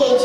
KG